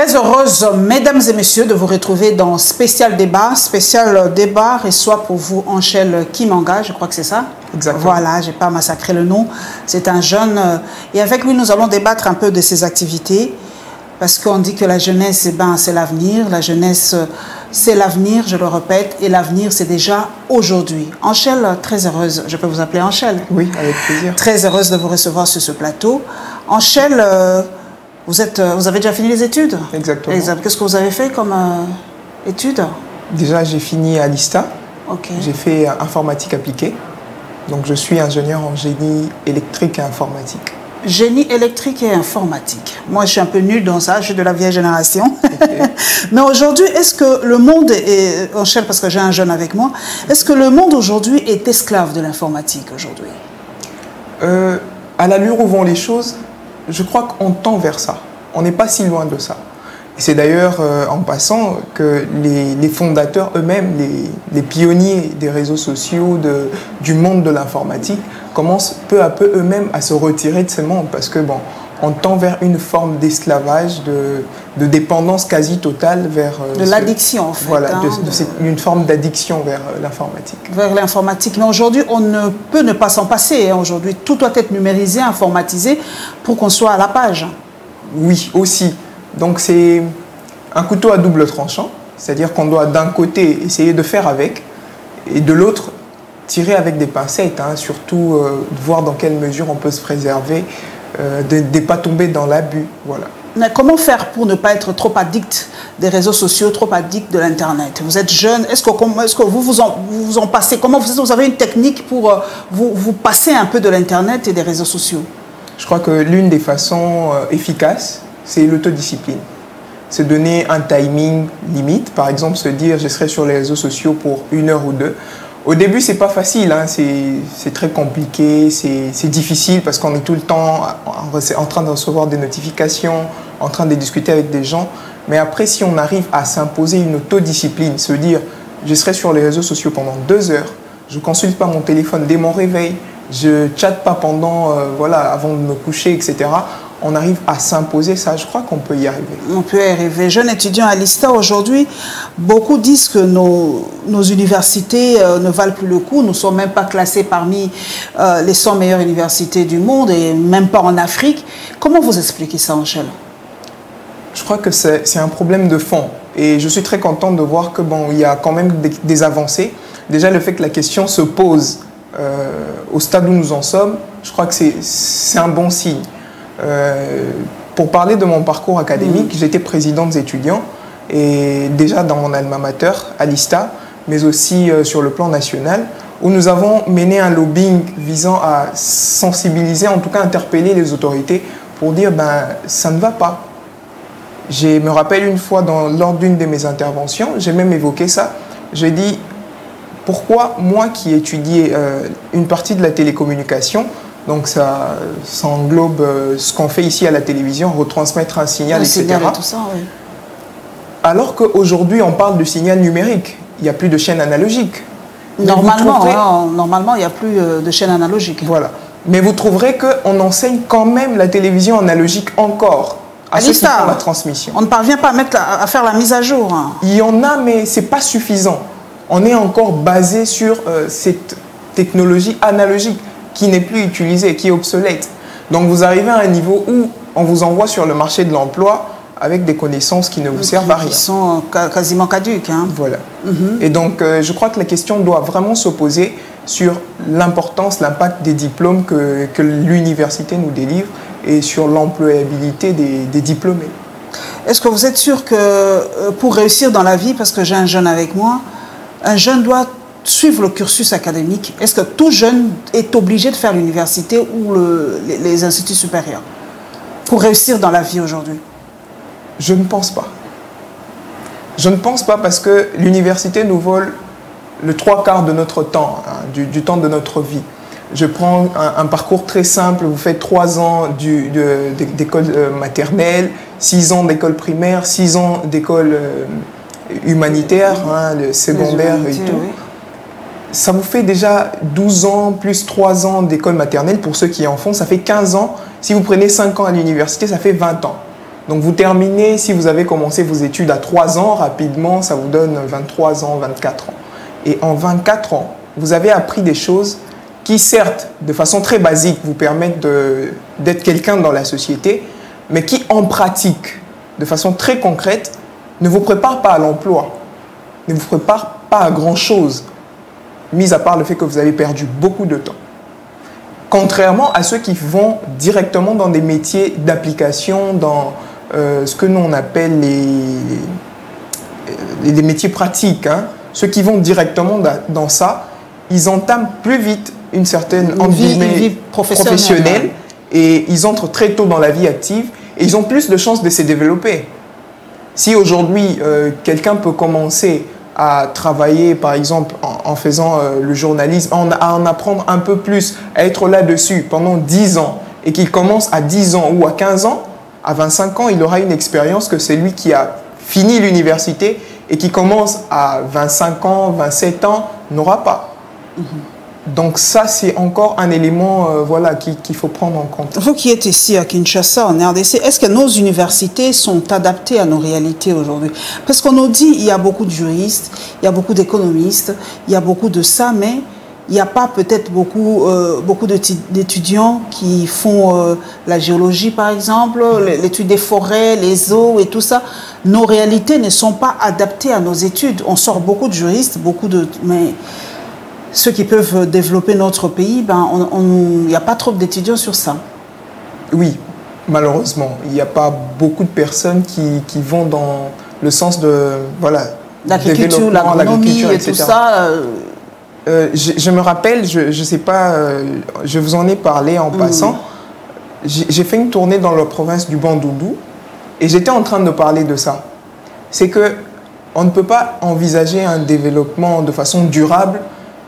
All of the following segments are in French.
Très heureuse, mesdames et messieurs, de vous retrouver dans Spécial Débat. Spécial Débat reçoit pour vous Anchel Kimanga, je crois que c'est ça. Exactement. Voilà, je n'ai pas massacré le nom. C'est un jeune. Et avec lui, nous allons débattre un peu de ses activités. Parce qu'on dit que la jeunesse, c'est l'avenir. La jeunesse, c'est l'avenir, je le répète. Et l'avenir, c'est déjà aujourd'hui. Anchel, très heureuse. Je peux vous appeler Anchel? Oui, avec plaisir. Très heureuse de vous recevoir sur ce plateau. Anchel, vous avez déjà fini les études? Exactement. Qu'est-ce que vous avez fait comme études? Déjà, j'ai fini à l'ISTA. Okay. J'ai fait informatique appliquée. Donc, je suis ingénieur en génie électrique et informatique. Génie électrique et informatique. Moi, je suis un peu nulle dans ça, je suis de la vieille génération. Okay. Mais aujourd'hui, est-ce que le monde est, Anchel, parce que j'ai un jeune avec moi, est-ce que le monde aujourd'hui est esclave de l'informatique aujourd'hui? À l'allure où vont les choses, je crois qu'on tend vers ça. On n'est pas si loin de ça. C'est d'ailleurs en passant que les fondateurs eux-mêmes, les pionniers des réseaux sociaux, du monde de l'informatique, commencent peu à peu eux-mêmes à se retirer de ce monde parce que bon, on tend vers une forme d'esclavage, de dépendance quasi totale vers... de l'addiction en fait. Voilà, une forme d'addiction vers l'informatique. Vers l'informatique. Mais aujourd'hui, on ne peut ne pas s'en passer. Hein. Aujourd'hui, tout doit être numérisé, informatisé pour qu'on soit à la page. Oui, aussi. Donc c'est un couteau à double tranchant, c'est-à-dire qu'on doit d'un côté essayer de faire avec et de l'autre tirer avec des pincettes, hein, surtout voir dans quelle mesure on peut se préserver, de ne pas tomber dans l'abus. Voilà. Mais comment faire pour ne pas être trop addict des réseaux sociaux, trop addict de l'Internet? Vous êtes jeune, est-ce que vous en passez? Comment vous avez une technique pour vous passer un peu de l'Internet et des réseaux sociaux? Je crois que l'une des façons efficaces, c'est l'autodiscipline. Se donner un timing limite, par exemple se dire je serai sur les réseaux sociaux pour 1 heure ou 2. Au début, c'est pas facile, hein. C'est très compliqué, c'est difficile parce qu'on est tout le temps en train de recevoir des notifications, en train de discuter avec des gens. Mais après, si on arrive à s'imposer une autodiscipline, se dire je serai sur les réseaux sociaux pendant 2 heures, je consulte pas mon téléphone dès mon réveil, je chatte pas pendant, voilà, avant de me coucher, etc. On arrive à s'imposer ça, je crois qu'on peut y arriver. On peut y arriver. Jeunes étudiants à l'ISTA aujourd'hui, beaucoup disent que nos universités ne valent plus le coup. Nous ne sommes même pas classés parmi les 100 meilleures universités du monde et même pas en Afrique. Comment vous expliquez ça, Anchel? Je crois que c'est un problème de fond. Et je suis très content de voir que bon, il y a quand même des avancées. Déjà, le fait que la question se pose au stade où nous en sommes, je crois que c'est un bon signe. Pour parler de mon parcours académique, j'étais président des étudiants et déjà dans mon alma mater à l'ISTA, mais aussi sur le plan national, où nous avons mené un lobbying visant à sensibiliser, en tout cas interpeller les autorités pour dire ben ça ne va pas. Je me rappelle une fois lors d'une de mes interventions, j'ai même évoqué ça. J'ai dit pourquoi moi qui étudiais une partie de la télécommunication, donc ça englobe ce qu'on fait ici à la télévision, retransmettre un signal, etc. Et tout ça, oui. Alors qu'aujourd'hui, on parle de signal numérique. Il n'y a plus de chaîne analogique. Normalement, il n'y a plus de chaîne analogique. Voilà. Mais vous trouverez qu'on enseigne quand même la télévision analogique encore à ceux qui font la transmission. On ne parvient pas à faire la mise à jour. Hein. Il y en a, mais ce n'est pas suffisant. On est encore basé sur cette technologie analogique qui n'est plus utilisée, qui est obsolète. Donc vous arrivez à un niveau où on vous envoie sur le marché de l'emploi avec des connaissances qui ne vous servent à rien. Qui sont quasiment caduques. Hein. Voilà. Et donc je crois que la question doit vraiment se poser sur l'importance, l'impact des diplômes que l'université nous délivre et sur l'employabilité des diplômés. Est-ce que vous êtes sûr que pour réussir dans la vie, parce que j'ai un jeune avec moi, un jeune doit suivre le cursus académique? Est-ce que tout jeune est obligé de faire l'université ou les instituts supérieurs pour réussir dans la vie aujourd'hui? Je ne pense pas. Je ne pense pas parce que l'université nous vole le 3/4 de notre temps, hein, du temps de notre vie. Je prends un parcours très simple, vous faites 3 ans d'école maternelle, 6 ans d'école primaire, 6 ans d'école humanitaire, hein, le secondaire et tout. Oui. Ça vous fait déjà 12 ans plus 3 ans d'école maternelle pour ceux qui en font, ça fait 15 ans. Si vous prenez 5 ans à l'université, ça fait 20 ans. Donc vous terminez, si vous avez commencé vos études à 3 ans, rapidement, ça vous donne 23 ans, 24 ans. Et en 24 ans, vous avez appris des choses qui, certes, de façon très basique, vous permettent d'être quelqu'un dans la société, mais qui, en pratique, de façon très concrète, ne vous préparent pas à l'emploi, ne vous préparent pas à grand-chose, mis à part le fait que vous avez perdu beaucoup de temps. Contrairement à ceux qui vont directement dans des métiers d'application, dans ce que nous on appelle les métiers pratiques, hein. Ceux qui vont directement dans ça, ils entament plus vite une certaine vie professionnelle et ils entrent très tôt dans la vie active et ils ont plus de chances de se développer. Si aujourd'hui, quelqu'un peut commencer à travailler, par exemple, en faisant le journalisme, à en apprendre un peu plus, à être là-dessus pendant 10 ans, et qu'il commence à 10 ans ou à 15 ans, à 25 ans, il aura une expérience que celui qui a fini l'université et qui commence à 25 ans, 27 ans, n'aura pas. Donc ça, c'est encore un élément voilà, qu'il faut prendre en compte. Vous qui êtes ici à Kinshasa, en RDC, est-ce que nos universités sont adaptées à nos réalités aujourd'hui? Parce qu'on nous dit il y a beaucoup de juristes, il y a beaucoup d'économistes, il y a beaucoup de ça, mais il n'y a pas peut-être beaucoup d'étudiants qui font la géologie, par exemple, l'étude des forêts, les eaux et tout ça. Nos réalités ne sont pas adaptées à nos études. On sort beaucoup de juristes, mais ceux qui peuvent développer notre pays, il n'y a pas trop d'étudiants sur ça. Oui, malheureusement. Il n'y a pas beaucoup de personnes qui vont dans le sens de l'agriculture, l'agronomie et tout ça. Je me rappelle, je ne sais pas, je vous en ai parlé en passant. J'ai fait une tournée dans la province du Bandundu et j'étais en train de parler de ça. C'est qu'on ne peut pas envisager un développement de façon durable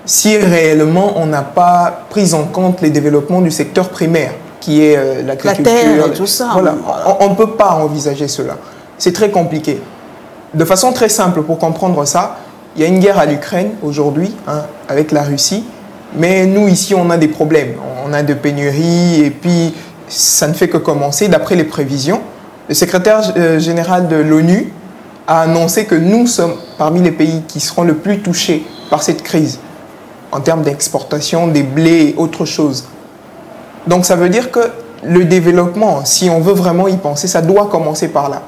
si réellement on n'a pas pris en compte les développements du secteur primaire, qui est l'agriculture. La terre et tout ça. Voilà. On ne peut pas envisager cela. C'est très compliqué. De façon très simple, pour comprendre ça, il y a une guerre à l'Ukraine aujourd'hui, hein, avec la Russie, mais nous ici on a des problèmes. On a des pénuries et puis ça ne fait que commencer. D'après les prévisions, le secrétaire général de l'ONU a annoncé que nous sommes parmi les pays qui seront le plus touchés par cette crise, en termes d'exportation des blés et autre chose. Donc ça veut dire que le développement, si on veut vraiment y penser, ça doit commencer par là.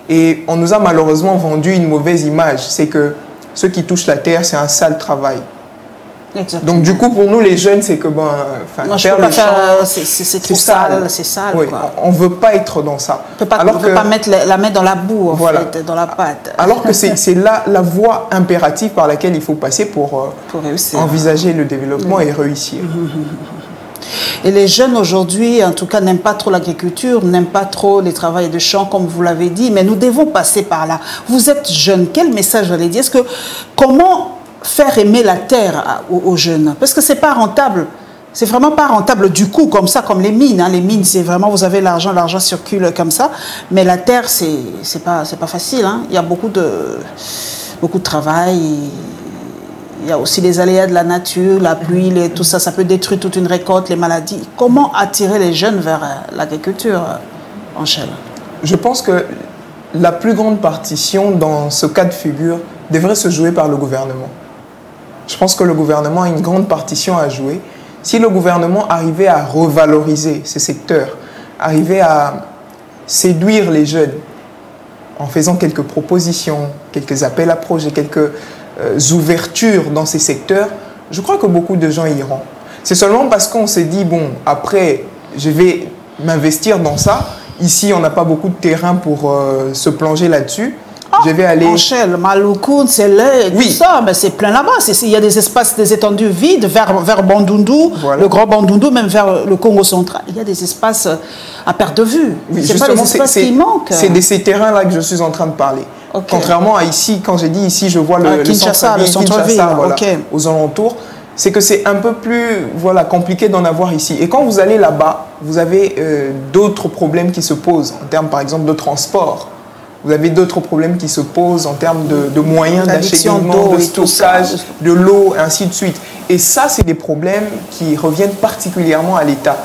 Et on nous a malheureusement vendu une mauvaise image, c'est que ceux qui touchent la terre, c'est un sale travail. Exactement. Donc du coup, pour nous les jeunes, c'est que faire le champ, c'est trop sale, c'est sale. Oui, on ne veut pas être dans ça. On ne peut pas mettre la main dans la boue, en fait, dans la pâte. Alors que c'est là la voie impérative par laquelle il faut passer pour envisager le développement et réussir. Et les jeunes aujourd'hui, en tout cas, n'aiment pas trop l'agriculture, n'aiment pas trop les travails de champ, comme vous l'avez dit, mais nous devons passer par là. Vous êtes jeunes, quel message vous allez dire? Comment faire aimer la terre aux jeunes? Parce que c'est pas rentable. C'est vraiment pas rentable du coup, comme ça, comme les mines. Hein. Les mines, c'est vraiment, vous avez l'argent circule comme ça. Mais la terre, c'est pas facile. Hein. Il y a beaucoup de travail. Il y a aussi les aléas de la nature, la pluie, tout ça, ça peut détruire toute une récolte, les maladies. Comment attirer les jeunes vers l'agriculture, Angèle? Je pense que la plus grande partition dans ce cas de figure devrait se jouer par le gouvernement. Je pense que le gouvernement a une grande partition à jouer. Si le gouvernement arrivait à revaloriser ces secteurs, arrivait à séduire les jeunes en faisant quelques propositions, quelques appels à projets, quelques ouvertures dans ces secteurs, je crois que beaucoup de gens iront. C'est seulement parce qu'on s'est dit, bon, après, je vais m'investir dans ça. Ici, on n'a pas beaucoup de terrain pour se plonger là-dessus. Je vais aller... Angèle, Maloukoun, c'est là, tout ça, mais c'est plein là-bas. Il y a des espaces, des étendues vides vers Bandundu, le grand Bandundu, même vers le Congo central. Il y a des espaces à perte de vue. Oui, c'est pas des espaces qui manquent. C'est de ces terrains-là que je suis en train de parler. Okay. Contrairement à ici, quand j'ai dit ici, je vois le centre-ville, aux alentours, c'est que c'est un peu plus compliqué d'en avoir ici. Et quand vous allez là-bas, vous avez d'autres problèmes qui se posent, en termes par exemple de transport. Vous avez d'autres problèmes qui se posent en termes de moyens d'acheminement, de stockage, de l'eau, ainsi de suite. Et ça, c'est des problèmes qui reviennent particulièrement à l'État.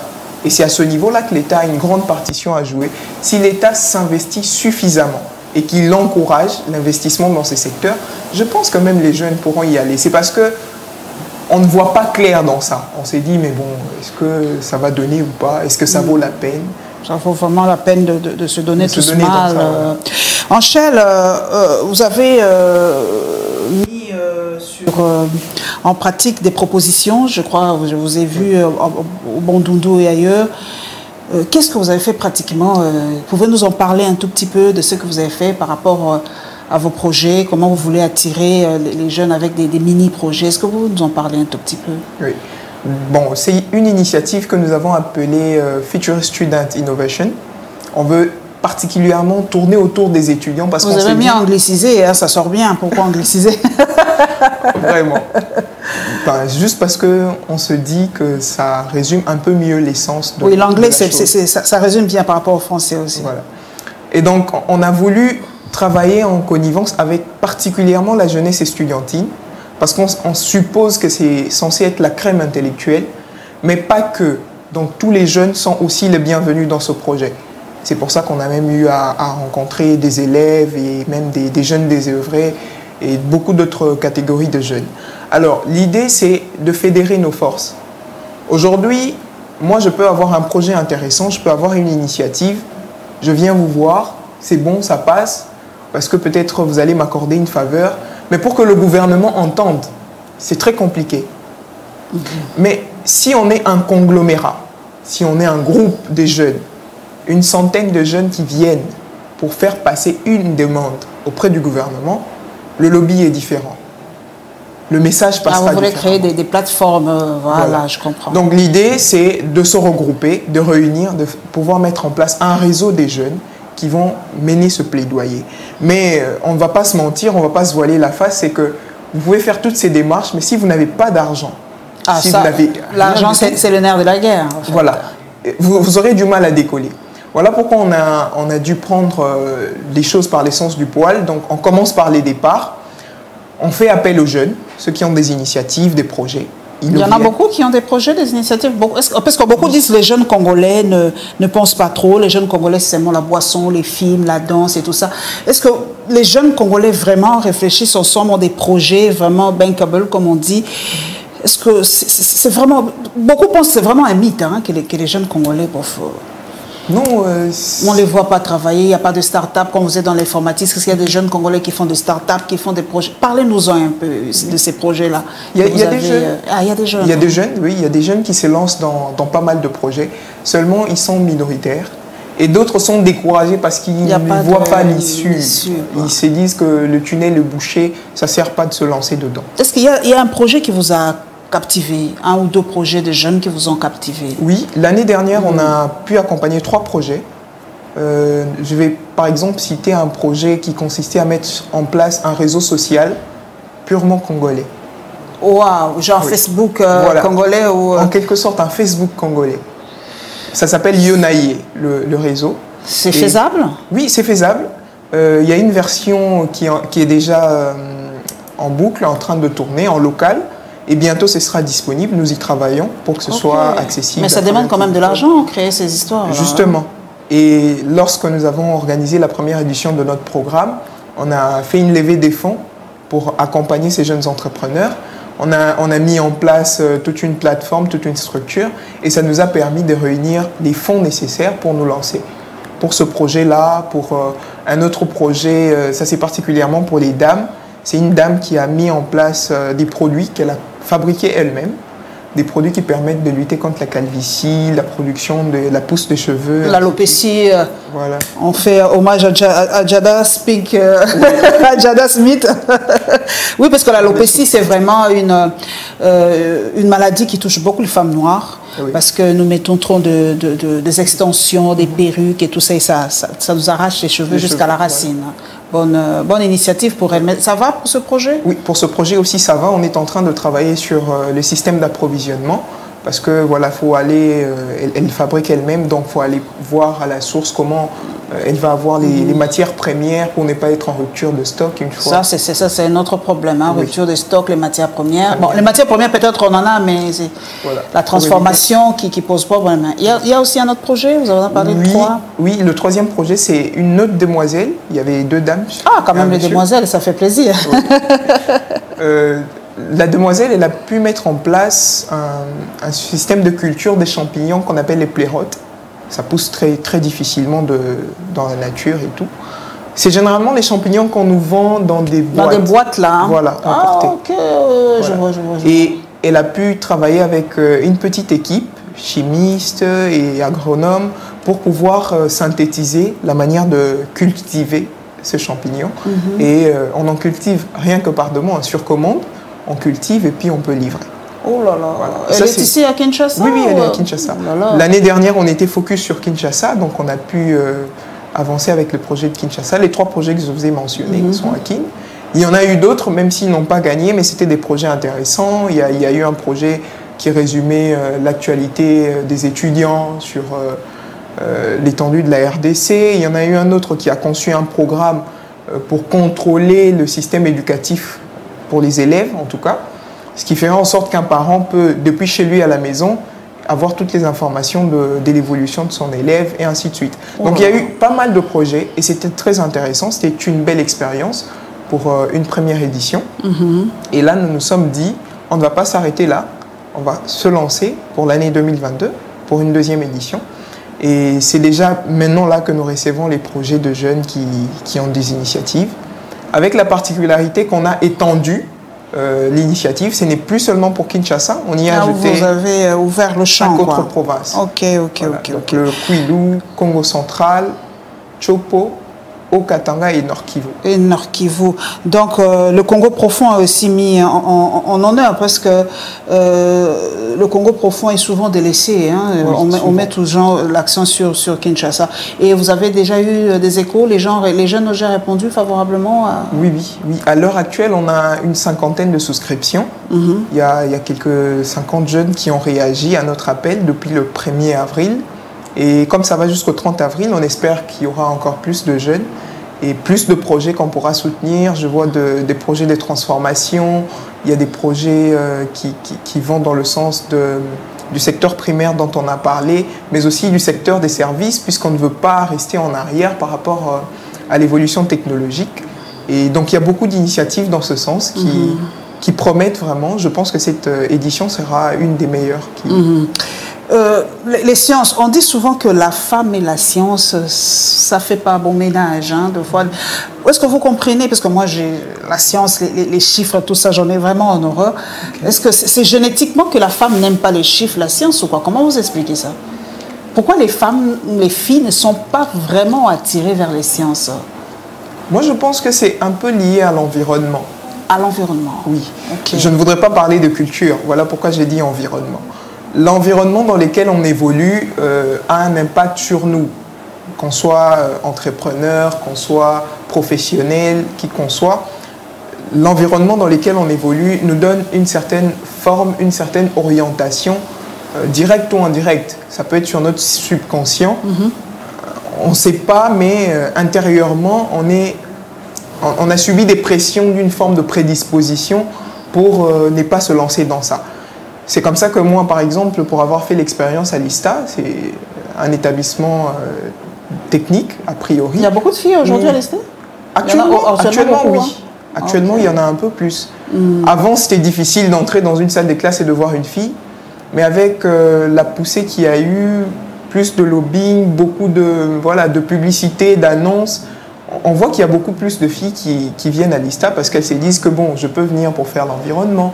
Et c'est à ce niveau-là que l'État a une grande partition à jouer. Si l'État s'investit suffisamment et qu'il encourage l'investissement dans ces secteurs, je pense que même les jeunes pourront y aller. C'est parce que on ne voit pas clair dans ça. On s'est dit, mais bon, est-ce que ça va donner ou pas? Est-ce que ça vaut la peine? Ça vaut vraiment la peine de se donner tout ce mal. Angèle, vous avez mis en pratique des propositions, je crois, je vous ai vu au Bandundu et ailleurs. Qu'est-ce que vous avez fait pratiquement? Vous pouvez nous en parler un tout petit peu de ce que vous avez fait par rapport à vos projets, comment vous voulez attirer les jeunes avec des mini-projets? Est-ce que vous nous en parlez un tout petit peu? Oui. Bon, c'est une initiative que nous avons appelée Future Student Innovation. On veut particulièrement tourner autour des étudiants parce qu'on vous avez mis anglicisé, hein, ça sort bien. Pourquoi angliciser? Vraiment. Enfin, juste parce qu'on se dit que ça résume un peu mieux l'essence de... Oui, l'anglais, ça résume bien par rapport au français aussi. Voilà. Et donc, on a voulu travailler en connivence avec particulièrement la jeunesse estudiantine, parce qu'on suppose que c'est censé être la crème intellectuelle, mais pas que. Donc tous les jeunes sont aussi les bienvenus dans ce projet. C'est pour ça qu'on a même eu à rencontrer des élèves et même des jeunes désœuvrés et beaucoup d'autres catégories de jeunes. Alors l'idée, c'est de fédérer nos forces. Aujourd'hui, moi je peux avoir un projet intéressant, je peux avoir une initiative, je viens vous voir, c'est bon, ça passe, parce que peut-être vous allez m'accorder une faveur. Mais pour que le gouvernement entende, c'est très compliqué. Mais si on est un conglomérat, si on est un groupe de jeunes, une centaine de jeunes qui viennent pour faire passer une demande auprès du gouvernement, le lobby est différent. Le message passe pas différemment. Vous voulez créer des plateformes, voilà, je comprends. Donc l'idée, c'est de se regrouper, de réunir, de pouvoir mettre en place un réseau des jeunes qui vont mener ce plaidoyer. Mais on ne va pas se mentir, on ne va pas se voiler la face, c'est que vous pouvez faire toutes ces démarches, mais si vous n'avez pas d'argent, l'argent c'est le nerf de la guerre. En fait. Voilà, vous aurez du mal à décoller. Voilà pourquoi on a dû prendre les choses par l'essence du poil. Donc on commence par les départs, on fait appel aux jeunes, ceux qui ont des initiatives, des projets. Il y en a beaucoup qui ont des projets, des initiatives. Parce que beaucoup disent que les jeunes Congolais ne pensent pas trop. Les jeunes Congolais, c'est seulement la boisson, les films, la danse et tout ça. Est-ce que les jeunes Congolais vraiment réfléchissent ensemble, ont des projets vraiment bankable, comme on dit? Est-ce que c'est vraiment... Beaucoup pensent que c'est vraiment un mythe, hein, que les jeunes Congolais... Non, on ne les voit pas travailler, il n'y a pas de start-up. Quand vous êtes dans l'informatique, est-ce qu'il y a des jeunes Congolais qui font des start-up, qui font des projets? Parlez-nous-en un peu de ces projets-là. Il y a des jeunes. Il y a des jeunes. Il y a des jeunes, oui, il y a des jeunes qui se lancent dans pas mal de projets. Seulement, ils sont minoritaires. Et d'autres sont découragés parce qu'ils ne voient pas l'issue. Ils se disent que le tunnel est bouché, ça ne sert pas de se lancer dedans. Est-ce qu'il y a un projet qui vous a captivé, un ou deux projets de jeunes qui vous ont captivé? Oui, l'année dernière, on a pu accompagner 3 projets. Je vais par exemple citer un projet qui consistait à mettre en place un réseau social purement congolais. Waouh, genre oui. Facebook voilà. Congolais ou... En quelque sorte, un Facebook congolais. Ça s'appelle Yonaye, le réseau. C'est faisable? Oui, c'est faisable. Il y a une version qui est déjà en boucle, en train de tourner, en local. Et bientôt, ce sera disponible. Nous y travaillons pour que ce soit accessible. Mais ça demande quand même de l'argent, créer ces histoires. Justement. Et lorsque nous avons organisé la première édition de notre programme, on a fait une levée des fonds pour accompagner ces jeunes entrepreneurs. On a mis en place toute une plateforme, toute une structure. Et ça nous a permis de réunir les fonds nécessaires pour nous lancer. Pour ce projet-là, pour un autre projet, ça c'est particulièrement pour les dames. C'est une dame qui a mis en place des produits qu'elle a fabriqués elle-même, des produits qui permettent de lutter contre la calvitie, la production de la pousse des cheveux. L'alopécie, voilà. On fait hommage à Jada Smith. À Jada Smith. Oui, parce que l'alopécie, c'est vraiment une maladie qui touche beaucoup les femmes noires. Oui. Parce que nous mettons trop des extensions, des perruques et tout ça, et ça nous arrache les cheveux jusqu'à la racine. Voilà. Bonne initiative pour elle. Mais ça va pour ce projet? Oui, pour ce projet aussi, ça va. On est en train de travailler sur le système d'approvisionnement parce que voilà, faut aller, elle fabrique elle-même, donc faut aller voir à la source comment elle va avoir les matières premières pour ne pas être en rupture de stock une fois. Ça, c'est un autre problème, hein, rupture de stock, les matières premières. Bon, les matières premières, peut-être on en a, mais c'est la transformation qui pose problème. Il y a aussi un autre projet, vous en avez parlé de 3. Oui, le 3e projet, c'est une autre demoiselle. Il y avait 2 dames. Ah, quand même, les demoiselles, ça fait plaisir. Oui. La demoiselle, elle a pu mettre en place un système de culture des champignons qu'on appelle les plérotes. Ça pousse très, très difficilement dans la nature et tout. C'est généralement les champignons qu'on nous vend dans des boîtes. Dans des boîtes, là. Hein. Voilà, importées. Ah, ok, voilà. je vois. Et elle a pu travailler avec une petite équipe, chimiste et agronome, pour pouvoir synthétiser la manière de cultiver ce champignon. Et on en cultive rien que par demande, sur commande. On cultive et puis on peut livrer. Oh là là. Voilà. Elle est ici à Kinshasa? Oui, elle est à Kinshasa. L'année dernière, on était focus sur Kinshasa, donc on a pu avancer avec le projet de Kinshasa. Les 3 projets que je vous ai mentionnés sont à Kin. Il y en a eu d'autres, même s'ils n'ont pas gagné, mais c'était des projets intéressants. Il y a eu un projet qui résumait l'actualité des étudiants sur l'étendue de la RDC. Il y en a eu un autre qui a conçu un programme pour contrôler le système éducatif pour les élèves, en tout cas. Ce qui fait en sorte qu'un parent peut, depuis chez lui à la maison, avoir toutes les informations de l'évolution de son élève et ainsi de suite. Donc il y a eu pas mal de projets et c'était très intéressant. C'était une belle expérience pour une première édition. Et là, nous nous sommes dit, on ne va pas s'arrêter là. On va se lancer pour l'année 2022, pour une 2e édition. Et c'est déjà maintenant là que nous recevons les projets de jeunes qui ont des initiatives. Avec la particularité qu'on a étendu l'initiative, ce n'est plus seulement pour Kinshasa, on y a ajouté vous avez ouvert le champ, 5 autres provinces. Ok. Donc le Kwilu, Congo central, Chopo, Haut-Katanga et Nord-Kivu. Donc le Congo profond a aussi mis en honneur parce que le Congo profond est souvent délaissé. Hein. Oui, on met toujours l'accent sur Kinshasa. Et vous avez déjà eu des échos, les jeunes ont déjà répondu favorablement à... Oui. À l'heure actuelle, on a une 50aine de souscriptions. Il y a quelques 50 jeunes qui ont réagi à notre appel depuis le 1er avril. Et comme ça va jusqu'au 30 avril, on espère qu'il y aura encore plus de jeunes et plus de projets qu'on pourra soutenir. Je vois des projets de transformation, il y a des projets qui vont dans le sens du secteur primaire dont on a parlé, mais aussi du secteur des services, puisqu'on ne veut pas rester en arrière par rapport à l'évolution technologique. Et donc il y a beaucoup d'initiatives dans ce sens qui promettent vraiment. Je pense que cette édition sera une des meilleures. Les sciences, on dit souvent que la femme et la science, ça ne fait pas bon ménage. Hein, de fois. Est-ce que vous comprenez? Parce que moi, la science, les chiffres, tout ça, j'en ai vraiment en horreur. Est-ce que c'est génétiquement que la femme n'aime pas les chiffres, la science ou quoi? Comment vous expliquez ça? Pourquoi les femmes, les filles ne sont pas vraiment attirées vers les sciences? Moi, je pense que c'est un peu lié à l'environnement. À l'environnement? Oui. Okay. Je ne voudrais pas parler de culture. Voilà pourquoi j'ai dit environnement. L'environnement dans lequel on évolue a un impact sur nous, qu'on soit entrepreneur, qu'on soit professionnel, qui qu'on soit. L'environnement dans lequel on évolue nous donne une certaine forme, une certaine orientation, directe ou indirecte. Ça peut être sur notre subconscient. On ne sait pas, mais intérieurement, on a subi des pressions d'une forme de prédisposition pour ne pas se lancer dans ça. C'est comme ça que moi, par exemple, pour avoir fait l'expérience à l'ISTA, c'est un établissement technique, a priori. Il y a beaucoup de filles aujourd'hui à l'ISTA? Actuellement, oui. Actuellement, il y en a un peu plus. Avant, c'était difficile d'entrer dans une salle de classe et de voir une fille. Mais avec la poussée qu'il y a eu, plus de lobbying, beaucoup de publicité, d'annonces, on voit qu'il y a beaucoup plus de filles qui viennent à l'ISTA parce qu'elles se disent que bon, je peux venir pour faire l'environnement.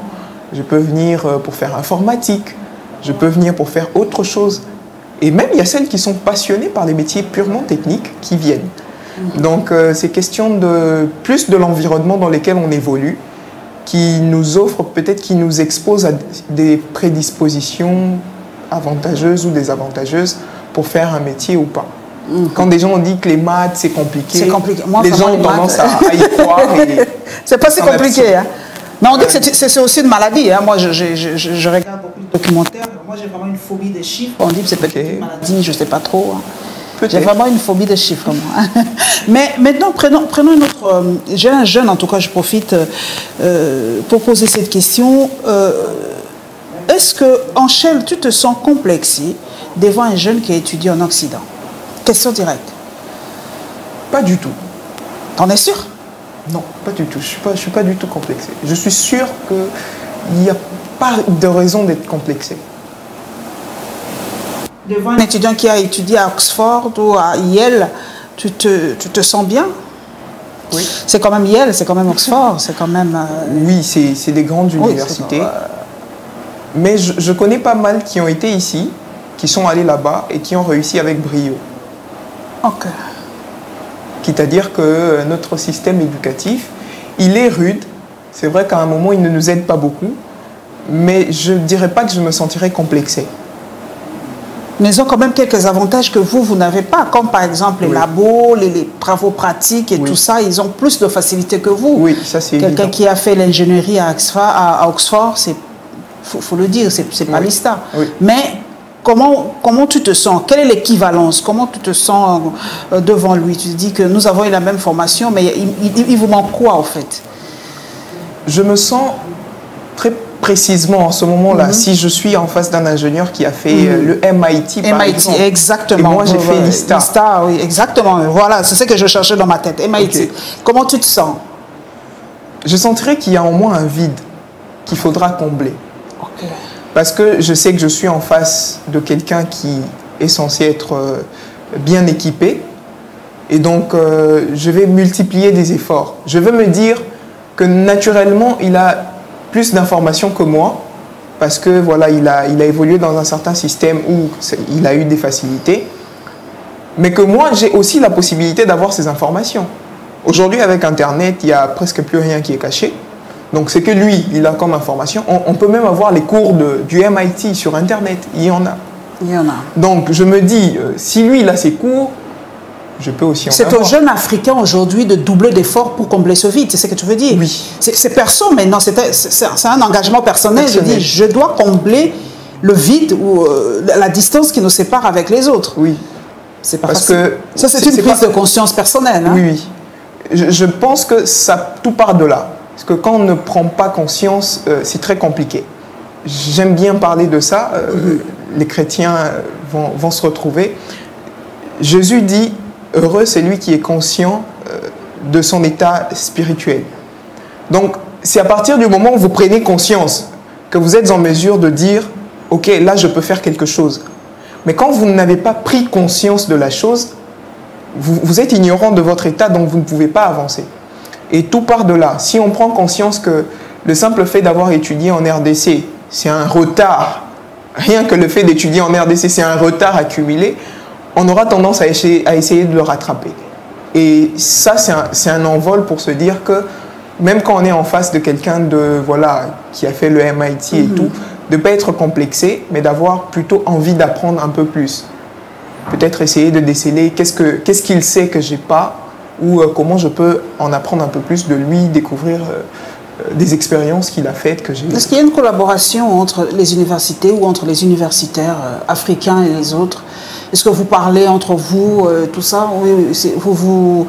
Je peux venir pour faire informatique, je peux venir pour faire autre chose. Et même, il y a celles qui sont passionnées par les métiers purement techniques qui viennent. Donc, c'est question de plus de l'environnement dans lequel on évolue, qui nous offre, peut-être qui nous expose à des prédispositions avantageuses ou désavantageuses pour faire un métier ou pas. Quand des gens ont dit que les maths, c'est compliqué, moi, les gens ont tendance à y croire. C'est pas si compliqué, hein? Mais on dit que c'est aussi une maladie. Hein. Moi, je regarde beaucoup de documentaires. Moi, j'ai vraiment une phobie des chiffres. On dit que c'est peut-être une maladie, je ne sais pas trop. Hein. J'ai vraiment une phobie des chiffres, moi. Mais maintenant, prenons une autre... j'ai un jeune, en tout cas, je profite pour poser cette question. Est-ce qu'en Shell, tu te sens complexé devant un jeune qui a étudié en Occident? Question directe. Pas du tout. T'en es sûr? Non, pas du tout. Je suis pas du tout complexé. Je suis sûr qu'il n'y a pas de raison d'être complexé. Devant un étudiant qui a étudié à Oxford ou à Yale, tu te sens bien? Oui. C'est quand même Yale, c'est quand même Oxford, c'est quand même... Oui, c'est des grandes universités. Mais je connais pas mal qui ont été ici, qui sont allés là-bas et qui ont réussi avec brio. Ok. Quitte à dire que notre système éducatif, il est rude. C'est vrai qu'à un moment, il ne nous aide pas beaucoup. Mais je ne dirais pas que je me sentirais complexé. Mais ils ont quand même quelques avantages que vous n'avez pas, comme par exemple les labos, les travaux pratiques et tout ça, ils ont plus de facilité que vous. Oui, ça c'est évident. Quelqu'un qui a fait l'ingénierie à Oxford, c'est, faut le dire, c'est pas l'ISTA. Oui. Mais comment tu te sens? Quelle est l'équivalence? Comment tu te sens devant lui? Tu te dis que nous avons eu la même formation, mais il vous manque quoi en fait? Je me sens très précisément en ce moment-là, si je suis en face d'un ingénieur qui a fait le MIT, par exemple. Exactement. Et moi, j'ai fait l'ISTA. l'ISTA, oui, exactement. Voilà, c'est ce que je cherchais dans ma tête, MIT. Okay. Comment tu te sens? Je sentirais qu'il y a au moins un vide qu'il faudra combler. Okay. Parce que je sais que je suis en face de quelqu'un qui est censé être bien équipé. Et donc, je vais multiplier des efforts. Je veux me dire que naturellement, il a plus d'informations que moi, parce que voilà, il a évolué dans un certain système où il a eu des facilités, mais que moi, j'ai aussi la possibilité d'avoir ces informations. Aujourd'hui, avec Internet, il n'y a presque plus rien qui est caché. Donc, c'est que lui, il a comme information. On peut même avoir les cours du MIT sur Internet. Il y en a. Il y en a. Donc, je me dis, si lui, il a ses cours, je peux aussi en avoir. C'est aux jeunes Africains aujourd'hui de doubler d'efforts pour combler ce vide, c'est ce que tu veux dire? Oui. C'est perso maintenant, c'est un engagement personnel. Je dis, je dois combler le vide ou la distance qui nous sépare avec les autres. Oui. C'est pas facile. Ça, c'est une prise de conscience personnelle. Hein? Oui, oui. Je pense que tout part de là. Parce que quand on ne prend pas conscience, c'est très compliqué. J'aime bien parler de ça. Les chrétiens vont se retrouver. Jésus dit, heureux c'est lui qui est conscient de son état spirituel. Donc, c'est à partir du moment où vous prenez conscience que vous êtes en mesure de dire, ok, là je peux faire quelque chose. Mais quand vous n'avez pas pris conscience de la chose, vous êtes ignorant de votre état, donc vous ne pouvez pas avancer. Et tout part de là. Si on prend conscience que le simple fait d'avoir étudié en RDC, c'est un retard, rien que le fait d'étudier en RDC, c'est un retard accumulé, on aura tendance à essayer de le rattraper. Et ça, c'est un envol pour se dire que même quand on est en face de quelqu'un qui a fait le MIT et tout, de ne pas être complexé, mais d'avoir plutôt envie d'apprendre un peu plus. Peut-être essayer de déceler qu'est-ce qu'il sait que je n'ai pas, ou comment je peux en apprendre un peu plus de lui, découvrir des expériences qu'il a faites que j'ai. Est-ce qu'il y a une collaboration entre les universités ou entre les universitaires africains et les autres? Est-ce que vous parlez entre vous, tout ça? Oui, vous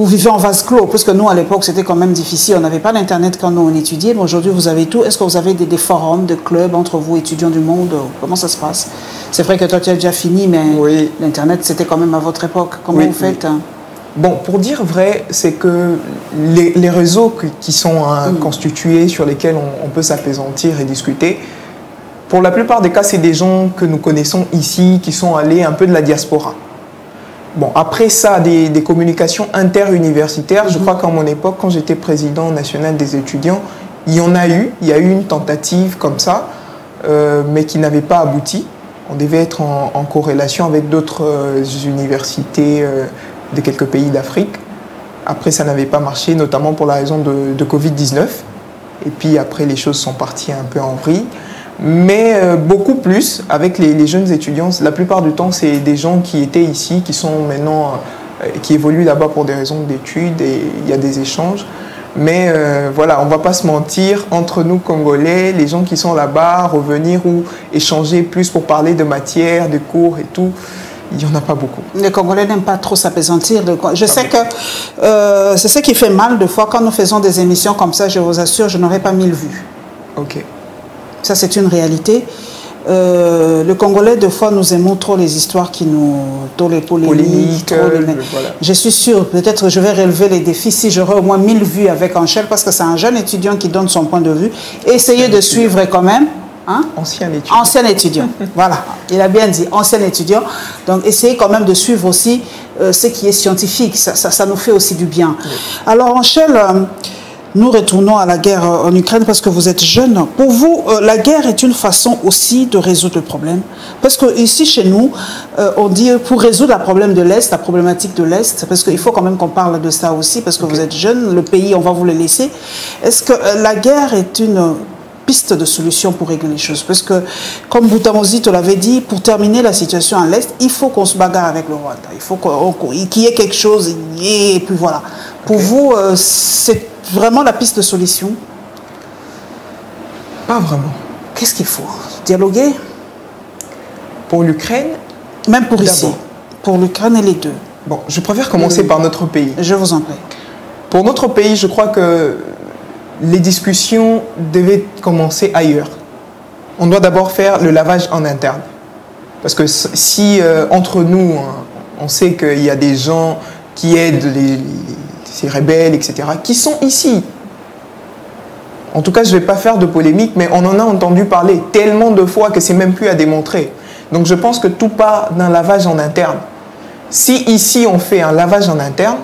vivez en vase clos, parce que nous, à l'époque, c'était quand même difficile. On n'avait pas d'Internet quand nous, on étudiait, mais aujourd'hui, vous avez tout. Est-ce que vous avez des forums, des clubs entre vous, étudiants du monde? Comment ça se passe? C'est vrai que toi, tu as déjà fini, mais oui, l'Internet, c'était quand même à votre époque. Comment vous faites? Bon, pour dire vrai, c'est que les réseaux qui sont constitués, sur lesquels on peut s'apaisantir et discuter, pour la plupart des cas, c'est des gens que nous connaissons ici, qui sont allés un peu de la diaspora. Bon, après ça, des communications interuniversitaires, je crois qu'à mon époque, quand j'étais président national des étudiants, il y a eu une tentative comme ça, mais qui n'avait pas abouti. On devait être en corrélation avec d'autres universités de quelques pays d'Afrique. Après, ça n'avait pas marché, notamment pour la raison de Covid-19. Et puis après, les choses sont parties un peu en vrille. Mais beaucoup plus avec les jeunes étudiants. La plupart du temps, c'est des gens qui étaient ici, qui sont maintenant, qui évoluent là-bas pour des raisons d'études, et il y a des échanges. Mais voilà, on ne va pas se mentir, entre nous Congolais, les gens qui sont là-bas, revenir ou échanger plus pour parler de matière, de cours et tout, il n'y en a pas beaucoup. Les Congolais n'aiment pas trop s'apaisantir. Je sais que c'est ce qui fait mal de fois quand nous faisons des émissions comme ça, je vous assure, je n'aurais pas 1000 vues. Ok. Ça, c'est une réalité. Le Congolais, des fois, nous aimons trop les histoires qui nous... Trop les polémiques. Voilà. Je suis sûre, peut-être je vais relever les défis si j'aurai au moins 1000 vues avec Angèle, parce que c'est un jeune étudiant qui donne son point de vue. Essayez de suivre quand même. Hein? Ancien étudiant. Ancien étudiant. Voilà, il a bien dit, ancien étudiant. Donc, essayez quand même de suivre aussi ce qui est scientifique. Ça nous fait aussi du bien. Oui. Alors, Angèle... nous retournons à la guerre en Ukraine parce que vous êtes jeune. Pour vous, la guerre est une façon aussi de résoudre le problème. Parce que ici, chez nous, on dit pour résoudre le problème de l'Est, la problématique de l'Est, parce qu'il faut quand même qu'on parle de ça aussi, parce que vous êtes jeune, le pays, on va vous le laisser. Est-ce que la guerre est une piste de solution pour régler les choses? Parce que, comme Boutamosi te l'avait dit, pour terminer la situation à l'Est, il faut qu'on se bagarre avec le Rwanda. Il faut qu'il y ait quelque chose, et puis voilà. Pour vous, c'est vraiment la piste de solution? Pas vraiment. Qu'est-ce qu'il faut? Dialoguer? Pour l'Ukraine? Même pour ici. Pour l'Ukraine et les deux. Bon, je préfère commencer par notre pays. Je vous en prie. Pour notre pays, je crois que les discussions devaient commencer ailleurs. On doit d'abord faire le lavage en interne. Parce que si entre nous, on sait qu'il y a des gens qui aident ces rebelles, etc., qui sont ici. En tout cas, je ne vais pas faire de polémique, mais on en a entendu parler tellement de fois que c'est même plus à démontrer. Donc je pense que tout part d'un lavage en interne. Si ici on fait un lavage en interne,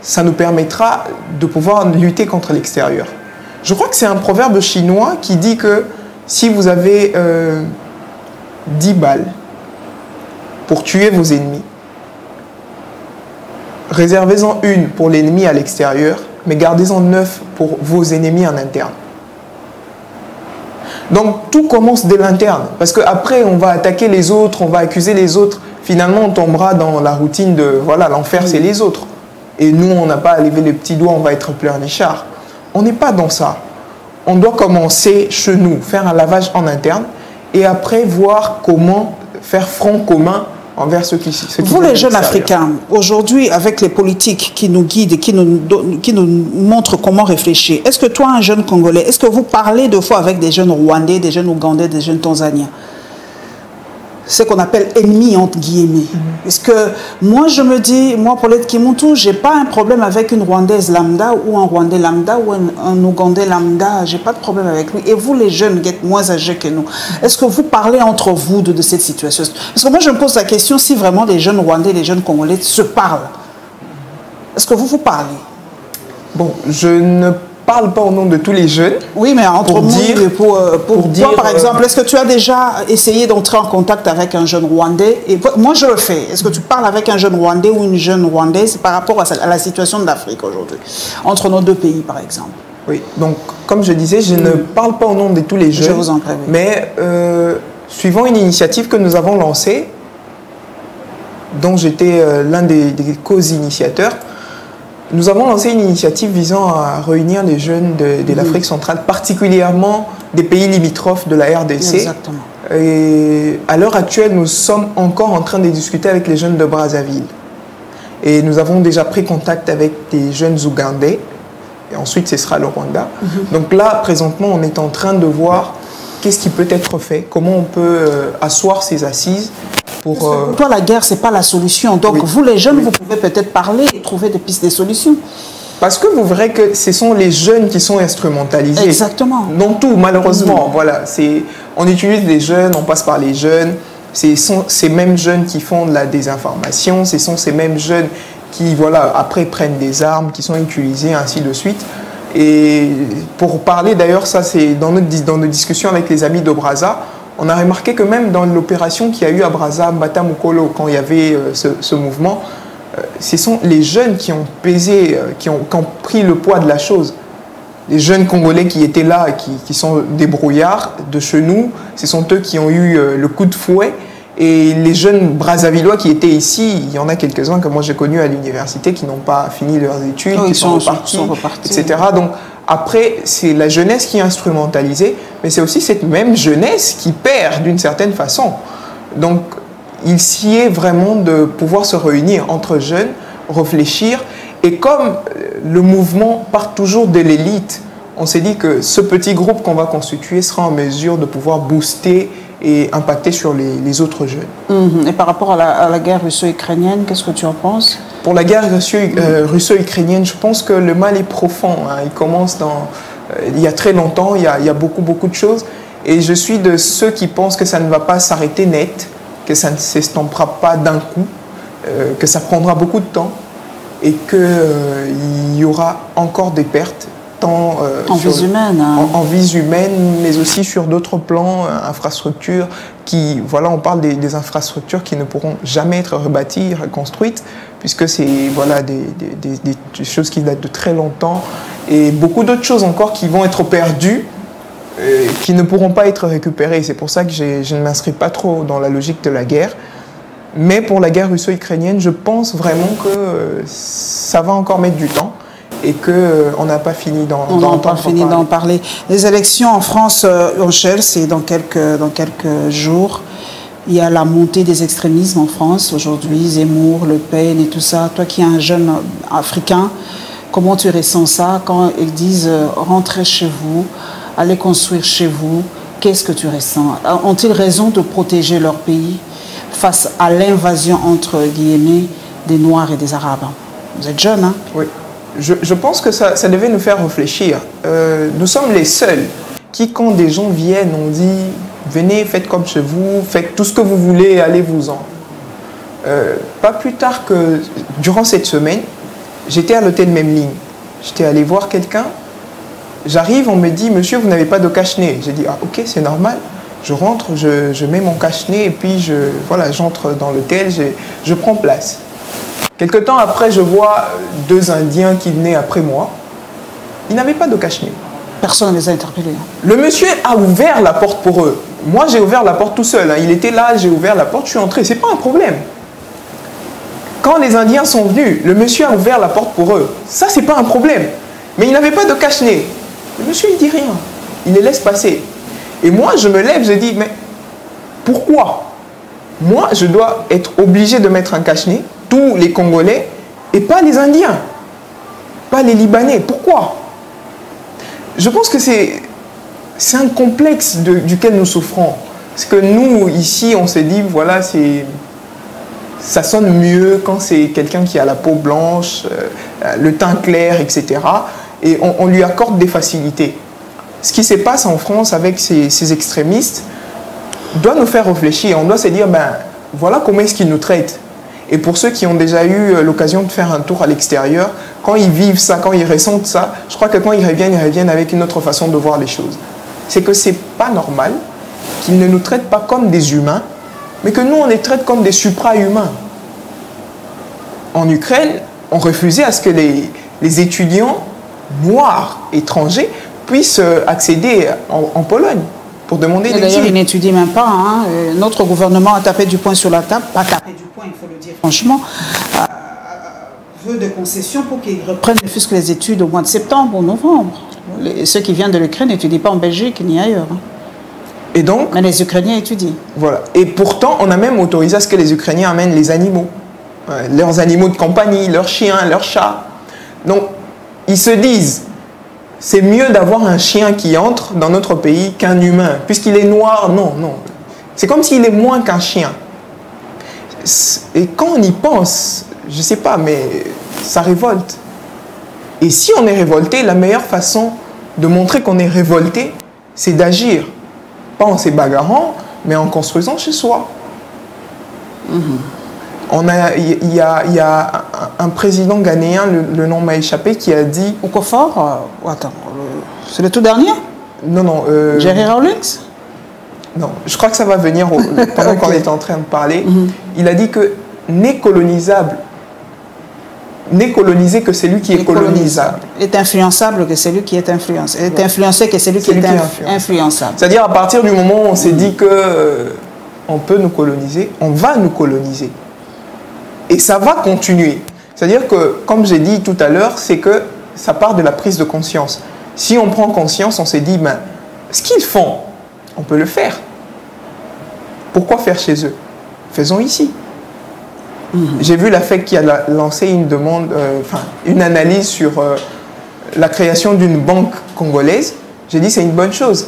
ça nous permettra de pouvoir lutter contre l'extérieur. Je crois que c'est un proverbe chinois qui dit que si vous avez 10 balles pour tuer vos ennemis, réservez-en une pour l'ennemi à l'extérieur, mais gardez-en 9 pour vos ennemis en interne. Donc tout commence dès l'interne, parce qu'après on va attaquer les autres, on va accuser les autres, finalement on tombera dans la routine de voilà, l'enfer c'est les autres. Et nous on n'a pas à lever les petits doigts, on va être pleurnichards. On n'est pas dans ça. On doit commencer chez nous, faire un lavage en interne, et après voir comment faire front commun envers ceux qui vous les jeunes Africains, aujourd'hui avec les politiques qui nous guident et qui nous montrent comment réfléchir, est-ce que toi, un jeune Congolais, est-ce que vous parlez deux fois avec des jeunes Rwandais, des jeunes Ougandais, des jeunes Tanzaniens? Ce qu'on appelle ennemis entre guillemets. Est-ce que moi je me dis, moi Paulette Kimuntu, j'ai pas un problème avec une Rwandaise lambda ou un Rwandais lambda ou un Ougandais lambda, j'ai pas de problème avec lui. Et vous les jeunes, êtes moins âgés que nous, est-ce que vous parlez entre vous de cette situation? Parce que moi je me pose la question si vraiment les jeunes Rwandais, les jeunes Congolais se parlent. Est-ce que vous parlez? Bon, je ne parle pas au nom de tous les jeunes. Oui, mais entre nous, pour dire, toi, par exemple, est-ce que tu as déjà essayé d'entrer en contact avec un jeune Rwandais? Et moi, je le fais. Est-ce que tu parles avec un jeune Rwandais ou une jeune Rwandaise par rapport à la situation de l'Afrique aujourd'hui, entre nos deux pays, par exemple? Oui, donc, comme je disais, je ne parle pas au nom de tous les jeunes. Je vous en prie. Oui. Mais, suivant une initiative que nous avons lancée, dont j'étais l'un des co-initiateurs, nous avons lancé une initiative visant à réunir les jeunes de l'Afrique centrale, particulièrement des pays limitrophes de la RDC. Exactement. Et à l'heure actuelle, nous sommes encore en train de discuter avec les jeunes de Brazzaville. Et nous avons déjà pris contact avec des jeunes Ougandais. Et ensuite, ce sera le Rwanda. Donc là, présentement, on est en train de voir qu'est-ce qui peut être fait, comment on peut asseoir ces assises. Pour toi, la guerre, ce n'est pas la solution. Donc, vous, les jeunes, vous pouvez peut-être parler et trouver des pistes de solutions. Parce que vous verrez que ce sont les jeunes qui sont instrumentalisés. Exactement. Non tout, malheureusement. Voilà, on utilise les jeunes, on passe par les jeunes. Ce sont ces mêmes jeunes qui font de la désinformation. Ce sont ces mêmes jeunes qui, voilà, après prennent des armes, qui sont utilisées, ainsi de suite. Et pour parler, d'ailleurs, ça c'est dans nos discussions avec les amis de Brazza, on a remarqué que même dans l'opération qu'il y a eu à Brazza, Mbata Mukolo, quand il y avait ce mouvement, ce sont les jeunes qui ont pesé, qui ont pris le poids de la chose. Les jeunes Congolais qui étaient là, qui sont des brouillards de chez nous, ce sont eux qui ont eu le coup de fouet. Et les jeunes Brazzavillois qui étaient ici, il y en a quelques-uns que moi j'ai connus à l'université qui n'ont pas fini leurs études, qui sont repartis, etc. Donc après, c'est la jeunesse qui est instrumentalisée, mais c'est aussi cette même jeunesse qui perd d'une certaine façon. Donc il s'y est vraiment de pouvoir se réunir entre jeunes, réfléchir. Et comme le mouvement part toujours de l'élite, on s'est dit que ce petit groupe qu'on va constituer sera en mesure de pouvoir booster et impacter sur les autres jeunes. Et par rapport à la guerre russo-ukrainienne, qu'est-ce que tu en penses? Pour la guerre russo-ukrainienne, je pense que le mal est profond. Hein. Il commence il y a très longtemps, il y a beaucoup de choses. Et je suis de ceux qui pensent que ça ne va pas s'arrêter net, que ça ne s'estampera pas d'un coup, que ça prendra beaucoup de temps et qu'il y aura encore des pertes. En vies humaines. En vies humaines, mais aussi sur d'autres plans, infrastructures, voilà, on parle des infrastructures qui ne pourront jamais être rebâties, reconstruites, puisque c'est voilà, des choses qui datent de très longtemps, et beaucoup d'autres choses encore qui vont être perdues, qui ne pourront pas être récupérées. C'est pour ça que je ne m'inscris pas trop dans la logique de la guerre. Mais pour la guerre russo-ukrainienne, je pense vraiment que ça va encore mettre du temps. Et qu'on n'a pas fini d'en parler. Les élections en France, Angèle, c'est dans quelques jours. Il y a la montée des extrémismes en France aujourd'hui, Zemmour, Le Pen et tout ça. Toi qui es un jeune africain, comment tu ressens ça quand ils disent rentrez chez vous, allez construire chez vous? Qu'est-ce que tu ressens? Ont-ils raison de protéger leur pays face à l'invasion, entre guillemets, des Noirs et des Arabes? Vous êtes jeune, hein? Oui. Je pense que ça devait nous faire réfléchir. Nous sommes les seuls qui, quand des gens viennent, on dit « Venez, faites comme chez vous, faites tout ce que vous voulez, allez-vous-en ». Pas plus tard que durant cette semaine, j'étais à l'hôtel Memling. J'étais allé voir quelqu'un. J'arrive, on me dit « Monsieur, vous n'avez pas de cache-nez ». J'ai dit « Ah, ok, c'est normal ». Je rentre, je mets mon cache-nez et puis j'entre dans l'hôtel, je prends place. Quelque temps après, je vois deux Indiens qui venaient après moi. Ils n'avaient pas de cache-nez. Personne ne les a interpellés. Le monsieur a ouvert la porte pour eux. Moi, j'ai ouvert la porte tout seul. Hein. Il était là, j'ai ouvert la porte, je suis entré. Ce n'est pas un problème. Quand les Indiens sont venus, le monsieur a ouvert la porte pour eux. Ça, ce n'est pas un problème. Mais ils n'avaient pas de cache-nez. Le monsieur, il ne dit rien. Il les laisse passer. Et moi, je me lève, je dis, mais pourquoi? Moi, je dois être obligé de mettre un cache-nez, tous les Congolais, et pas les Indiens, pas les Libanais. Pourquoi? Je pense que c'est un complexe duquel nous souffrons. Parce que nous, ici, on se dit, voilà, ça sonne mieux quand c'est quelqu'un qui a la peau blanche, le teint clair, etc. Et on lui accorde des facilités. Ce qui se passe en France avec ces extrémistes doit nous faire réfléchir. On doit se dire, ben, voilà comment est-ce qu'ils nous traitent. Et pour ceux qui ont déjà eu l'occasion de faire un tour à l'extérieur, quand ils vivent ça, quand ils ressentent ça, je crois que quand ils reviennent avec une autre façon de voir les choses. C'est que c'est pas normal qu'ils ne nous traitent pas comme des humains, mais que nous, on les traite comme des supra-humains. En Ukraine, on refusait à ce que les étudiants noirs, étrangers, puissent accéder en Pologne. Pour demander des D'ailleurs, ils n'étudient même pas. Hein. Notre gouvernement a tapé du poing sur la table, pas tapé du poing, il faut le dire franchement, veut des concessions pour qu'ils reprennent ne fût-ce que les études au mois de septembre ou novembre. Ceux qui viennent de l'Ukraine n'étudient pas en Belgique ni ailleurs. Hein. Et donc, mais les Ukrainiens étudient. Voilà. Et pourtant, on a même autorisé à ce que les Ukrainiens amènent les animaux. Leurs animaux de compagnie, leurs chiens, leurs chats. Donc, ils se disent... C'est mieux d'avoir un chien qui entre dans notre pays qu'un humain. Puisqu'il est noir, non. C'est comme s'il est moins qu'un chien. Et quand on y pense, je ne sais pas, mais ça révolte. Et si on est révolté, la meilleure façon de montrer qu'on est révolté, c'est d'agir. Pas en se bagarrant, mais en construisant chez soi. Il y a un président ghanéen, le nom m'a échappé, qui a dit... Okafor attends, c'est le tout dernier? Non. Jerry Rawlings? Non, je crois que ça va venir pendant qu'on est en train de parler. Il a dit que n'est colonisable, n'est colonisé que celui qui est colonisable. Est influençable que celui qui est influencé. Est influencé que celui qui est influençable. C'est-à-dire à partir du moment où on s'est dit que... on peut nous coloniser, on va nous coloniser. Et ça va continuer. C'est-à-dire que, comme j'ai dit tout à l'heure, c'est que ça part de la prise de conscience. Si on prend conscience, on s'est dit, ben, ce qu'ils font, on peut le faire. Pourquoi faire chez eux? Faisons ici. J'ai vu la FEC qui a lancé une demande, une analyse sur la création d'une banque congolaise. J'ai dit c'est une bonne chose.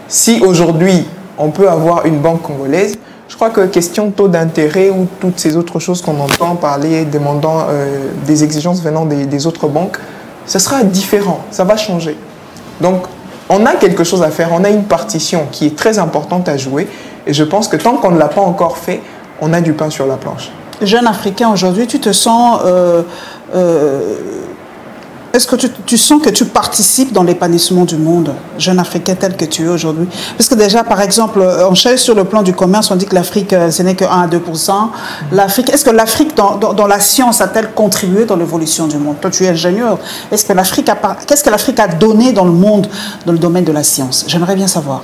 Si aujourd'hui on peut avoir une banque congolaise, je crois que question de taux d'intérêt ou toutes ces autres choses qu'on entend parler, demandant des exigences venant des autres banques, ce sera différent, ça va changer. Donc on a quelque chose à faire, on a une partition qui est très importante à jouer et je pense que tant qu'on ne l'a pas encore fait, on a du pain sur la planche. Jeune Africain, aujourd'hui, tu te sens... est-ce que tu sens que tu participes dans l'épanouissement du monde, jeune Africain tel que tu es aujourd'hui? Parce que déjà, par exemple, on cherche sur le plan du commerce, on dit que l'Afrique, ce n'est que 1 à 2%. Est-ce que l'Afrique, dans la science, a-t-elle contribué dans l'évolution du monde? Toi, tu es ingénieur. Qu'est-ce que l'Afrique a donné dans le monde, dans le domaine de la science? J'aimerais bien savoir.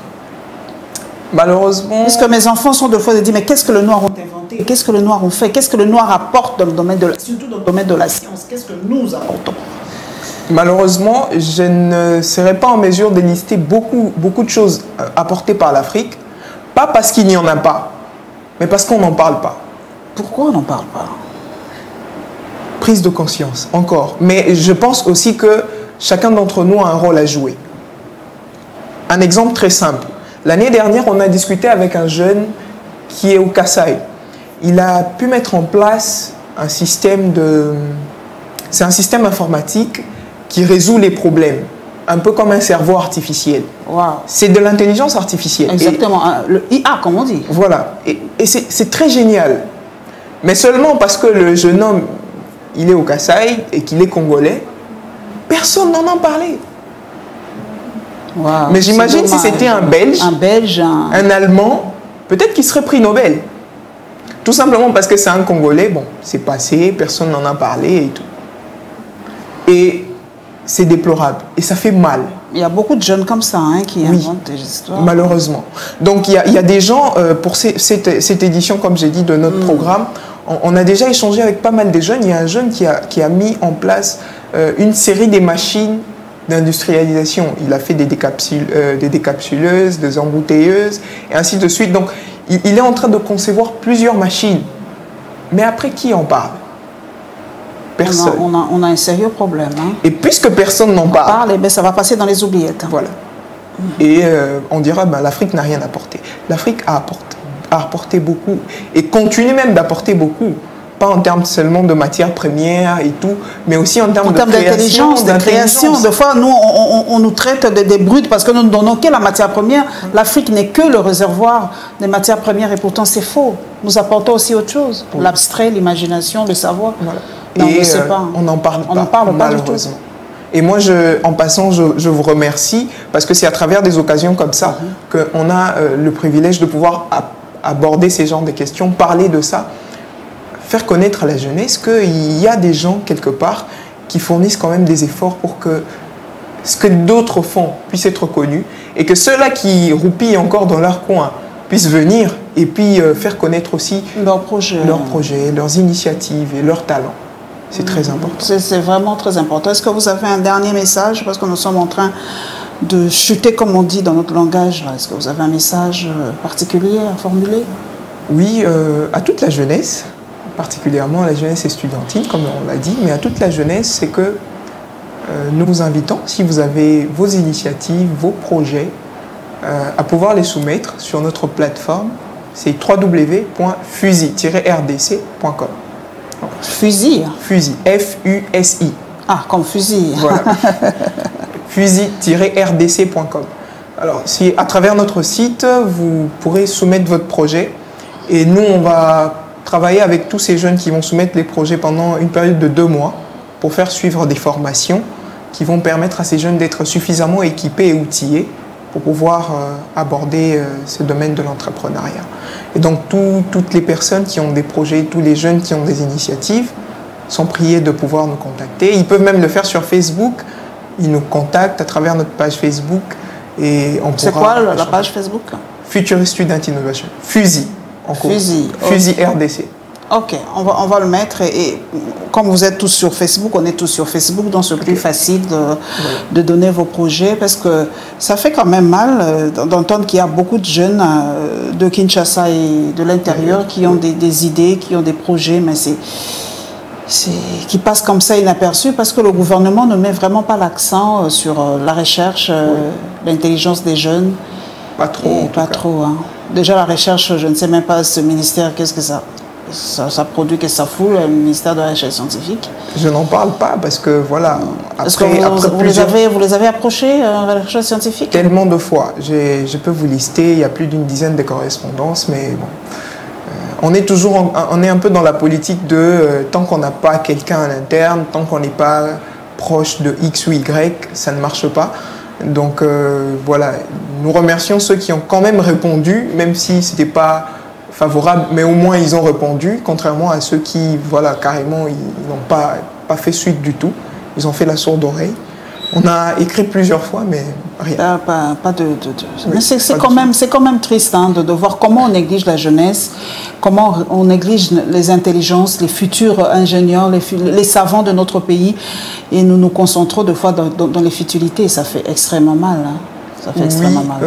Malheureusement... Parce que mes enfants sont deux fois de dire, mais qu'est-ce que le noir ont inventé? Qu'est-ce que le noir ont fait? Qu'est-ce que le noir apporte dans le domaine surtout dans le domaine de la science? Qu'est-ce que nous apportons? Malheureusement, je ne serai pas en mesure de lister beaucoup de choses apportées par l'Afrique. Pas parce qu'il n'y en a pas, mais parce qu'on n'en parle pas. Pourquoi on n'en parle pas? Prise de conscience, encore. Mais je pense aussi que chacun d'entre nous a un rôle à jouer. Un exemple très simple. L'année dernière, on a discuté avec un jeune qui est au Kasaï. Il a pu mettre en place un système c'est un système informatique qui résout les problèmes, un peu comme un cerveau artificiel. Wow. C'est de l'intelligence artificielle. Exactement, le IA, comme on dit. Voilà, et c'est très génial. Mais seulement parce que le jeune homme, il est au Kasaï et qu'il est congolais, personne n'en a parlé. Wow, mais j'imagine si c'était un Belge, un Allemand, peut-être qu'il serait prix Nobel. Tout simplement parce que c'est un Congolais, bon, c'est passé, personne n'en a parlé et tout. Et c'est déplorable et ça fait mal. Il y a beaucoup de jeunes comme ça qui inventent des histoires. Malheureusement. Donc il y a des gens, pour cette édition, comme j'ai dit, de notre programme, on a déjà échangé avec pas mal de jeunes. Il y a un jeune qui a mis en place une série des machines d'industrialisation. Il a fait des décapsuleuses, des embouteilleuses, et ainsi de suite. Donc il est en train de concevoir plusieurs machines. Mais après, qui en parle? Personne. On a un sérieux problème. Et puisque personne n'en parle, et bien ça va passer dans les oubliettes. Voilà. Et on dira, ben, l'Afrique n'a rien apporté. L'Afrique a apporté beaucoup. Et continue même d'apporter beaucoup. Pas en termes seulement de matières premières et tout, mais aussi en termes d'intelligence, de création. Des fois, nous, on nous traite des brutes parce que nous ne donnons que la matière première. L'Afrique n'est que le réservoir des matières premières et pourtant c'est faux. Nous apportons aussi autre chose. L'abstrait, l'imagination, le savoir. Voilà. Non, et on n'en parle pas, malheureusement. Et moi, en passant, je vous remercie parce que c'est à travers des occasions comme ça qu'on a le privilège de pouvoir aborder ces genres de questions, parler de ça, faire connaître à la jeunesse qu'il y a des gens quelque part qui fournissent quand même des efforts pour que ce que d'autres font puisse être connu et que ceux-là qui roupillent encore dans leur coin puissent venir et puis faire connaître aussi leurs projets, leurs initiatives et leurs talents. C'est très important. C'est vraiment très important. Est-ce que vous avez un dernier message? Parce que nous sommes en train de chuter, comme on dit dans notre langage. Est-ce que vous avez un message particulier à formuler? Oui, à toute la jeunesse, particulièrement à la jeunesse estudiantine, comme on l'a dit, mais à toute la jeunesse, c'est que nous vous invitons, si vous avez vos initiatives, vos projets, à pouvoir les soumettre sur notre plateforme. C'est www.fusi-rdc.com. Fusil. Fusi, F-U-S-I. Ah, comme fusil. Voilà. Fusi-rdc.com. Alors, si à travers notre site, vous pourrez soumettre votre projet et nous, on va travailler avec tous ces jeunes qui vont soumettre les projets pendant une période de 2 mois pour faire suivre des formations qui vont permettre à ces jeunes d'être suffisamment équipés et outillés pour pouvoir aborder ce domaine de l'entrepreneuriat. Et donc, toutes les personnes qui ont des projets, tous les jeunes qui ont des initiatives sont priés de pouvoir nous contacter. Ils peuvent même le faire sur Facebook. Ils nous contactent à travers notre page Facebook. Et on pourra... C'est quoi la page Facebook? Future Student Innovation. Fusi. en cours. Fusil. Fusil RDC. Ok, on va le mettre et comme vous êtes tous sur Facebook, on est tous sur Facebook, donc c'est plus facile de donner vos projets parce que ça fait quand même mal d'entendre qu'il y a beaucoup de jeunes de Kinshasa et de l'intérieur qui ont des idées, qui ont des projets, mais qui passent comme ça inaperçus parce que le gouvernement ne met vraiment pas l'accent sur la recherche, l'intelligence des jeunes. Pas trop. Pas trop. Hein. Déjà la recherche, je ne sais même pas ce ministère, qu'est-ce que ça produit, que ça fout, le ministère de la Recherche scientifique. Je n'en parle pas parce que voilà. Est-ce que vous les avez approchés, la recherche scientifique? Tellement de fois. Je peux vous lister, il y a plus d'une dizaine de correspondances, mais bon. On est un peu dans la politique de tant qu'on n'a pas quelqu'un à l'interne, tant qu'on n'est pas proche de X ou Y, ça ne marche pas. Donc voilà, nous remercions ceux qui ont quand même répondu, même si ce n'était pas favorable, mais au moins ils ont répondu, contrairement à ceux qui, voilà, carrément, ils n'ont pas fait suite du tout. Ils ont fait la sourde oreille. On a écrit plusieurs fois, mais rien. Mais c'est quand même triste hein, de voir comment on néglige la jeunesse, comment on néglige les intelligences, les futurs ingénieurs, les savants de notre pays, et nous nous concentrons de fois dans les futilités, et ça fait extrêmement mal. Hein. Ça fait extrêmement mal.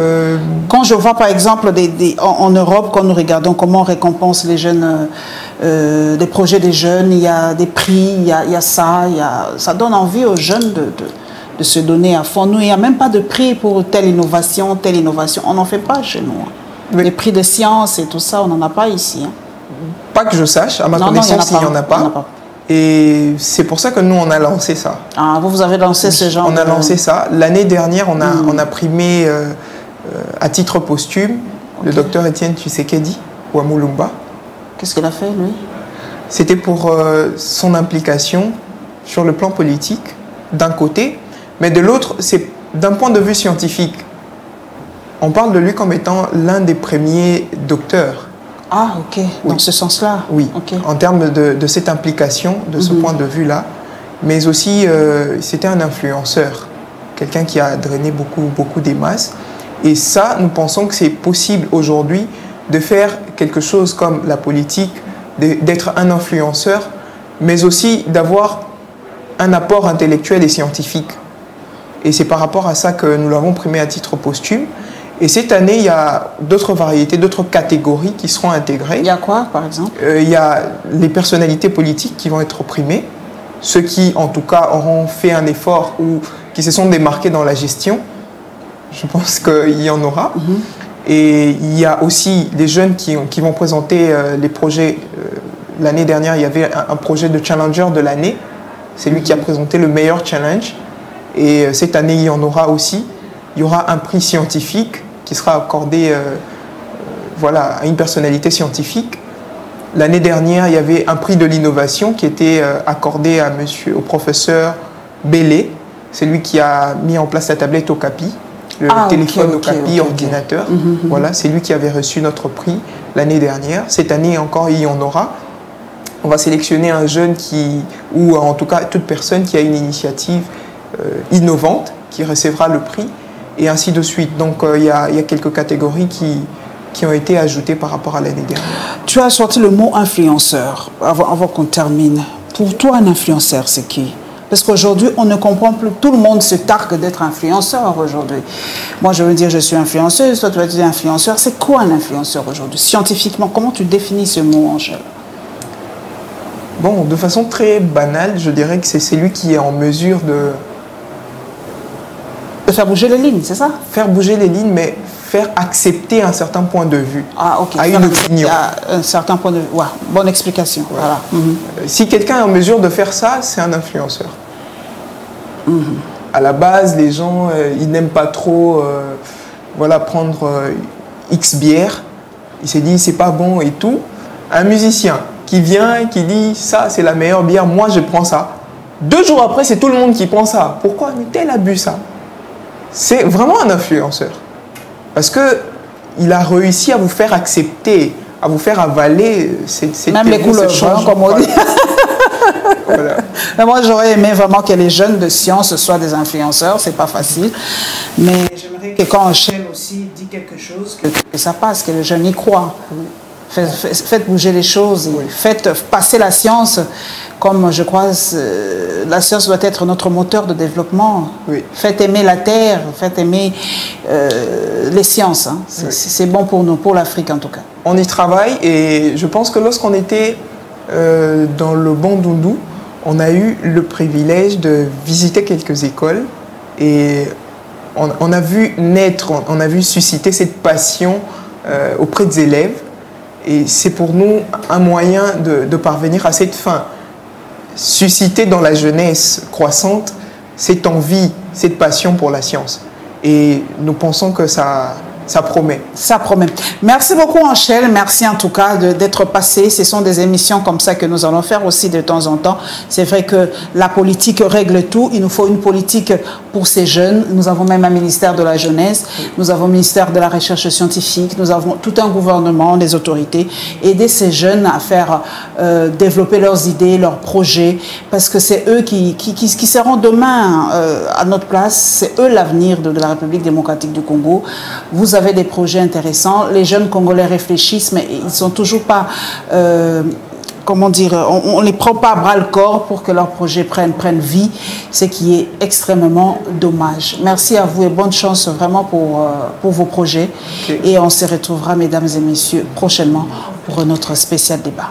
Quand je vois par exemple en Europe, quand nous regardons comment on récompense les jeunes, les projets des jeunes, il y a des prix, il y a ça, ça donne envie aux jeunes de se donner à fond. Nous, il n'y a même pas de prix pour telle innovation. On n'en fait pas chez nous. Hein. Oui. Les prix de sciences et tout ça, on n'en a pas ici. Hein. Pas que je sache, à ma connaissance, il n'y en a pas. Et c'est pour ça que nous, on a lancé ça. Ah, vous avez lancé ce genre On a lancé ça. L'année dernière, on a primé à titre posthume le docteur Étienne Tshisekedi, Wamulumba. Qu'est-ce qu'il a fait, lui? C'était pour son implication sur le plan politique, d'un côté, mais de l'autre, c'est d'un point de vue scientifique. On parle de lui comme étant l'un des premiers docteurs. Ah, ok. Oui. Dans ce sens-là. Oui, okay. En termes de cette implication, de ce point de vue-là. Mais aussi, c'était un influenceur. Quelqu'un qui a drainé beaucoup des masses. Et ça, nous pensons que c'est possible aujourd'hui de faire quelque chose comme la politique, d'être un influenceur, mais aussi d'avoir un apport intellectuel et scientifique. Et c'est par rapport à ça que nous l'avons primé à titre posthume. Et cette année, il y a d'autres variétés, d'autres catégories qui seront intégrées. Il y a quoi, par exemple? Il y a les personnalités politiques qui vont être primées, ceux qui, en tout cas, auront fait un effort ou qui se sont démarqués dans la gestion. Je pense qu'il y en aura. Et il y a aussi des jeunes qui vont présenter les projets. L'année dernière, il y avait un projet de Challenger de l'année. C'est lui qui a présenté le meilleur challenge. Et cette année, il y en aura aussi. Il y aura un prix scientifique qui sera accordé voilà, à une personnalité scientifique. L'année dernière, il y avait un prix de l'innovation qui était accordé au professeur Bélé. C'est lui qui a mis en place la tablette Okapi, le téléphone Okapi, ordinateur. Voilà, c'est lui qui avait reçu notre prix l'année dernière. Cette année encore, il y en aura. On va sélectionner un jeune ou en tout cas toute personne qui a une initiative innovante qui recevra le prix. Et ainsi de suite. Donc, il y a quelques catégories qui ont été ajoutées par rapport à l'année dernière. Tu as sorti le mot influenceur, avant qu'on termine. Pour toi, un influenceur, c'est qui? Parce qu'aujourd'hui, on ne comprend plus. Tout le monde se targue d'être influenceur aujourd'hui. Moi, je veux dire, je suis influenceuse. Toi, tu vas dire influenceur. C'est quoi un influenceur aujourd'hui? Scientifiquement, comment tu définis ce mot, Angèle? Bon, de façon très banale, je dirais que c'est celui qui est en mesure de faire bouger les lignes, c'est ça? Faire bouger les lignes, mais faire accepter un certain point de vue, à une opinion. À un certain point de vue. Ouais, bonne explication. Ouais. Voilà. Si quelqu'un est en mesure de faire ça, c'est un influenceur. À la base, les gens, ils n'aiment pas trop voilà, prendre X bière. Ils se disent, c'est pas bon et tout. Un musicien qui vient et qui dit, ça, c'est la meilleure bière, moi, je prends ça. 2 jours après, c'est tout le monde qui prend ça. Pourquoi? Mais tel a bu ça. C'est vraiment un influenceur. Parce qu'il a réussi à vous faire accepter, à vous faire avaler même les couleurs, comme on dit. Voilà. Moi, j'aurais aimé vraiment que les jeunes de science soient des influenceurs. C'est pas facile. Mais j'aimerais que quand Angèle aussi dit quelque chose, que ça passe, que les jeunes y croient. Faites bouger les choses, et faites passer la science, comme je crois la science doit être notre moteur de développement. Oui. Faites aimer la terre, faites aimer les sciences. Hein. C'est bon pour nous, pour l'Afrique en tout cas. On y travaille et je pense que lorsqu'on était dans le Bandundu, on a eu le privilège de visiter quelques écoles et on a vu naître, on a vu susciter cette passion auprès des élèves. Et c'est pour nous un moyen de parvenir à cette fin. Susciter dans la jeunesse croissante cette envie, cette passion pour la science. Et nous pensons que ça promet. Ça promet. Merci beaucoup, Angèle. Merci en tout cas d'être passé. Ce sont des émissions comme ça que nous allons faire aussi de temps en temps. C'est vrai que la politique règle tout. Il nous faut une politique pour ces jeunes. Nous avons même un ministère de la jeunesse. Nous avons un ministère de la recherche scientifique. Nous avons tout un gouvernement, des autorités. Aider ces jeunes à faire développer leurs idées, leurs projets. Parce que c'est eux qui seront demain à notre place. C'est eux l'avenir de la République démocratique du Congo. Vous avez des projets intéressants. Les jeunes Congolais réfléchissent, mais ils ne sont toujours pas, comment dire, on ne les prend pas à bras le corps pour que leurs projets prennent vie, ce qui est extrêmement dommage. Merci à vous et bonne chance vraiment pour vos projets. Okay. Et on se retrouvera, mesdames et messieurs, prochainement pour notre spécial débat.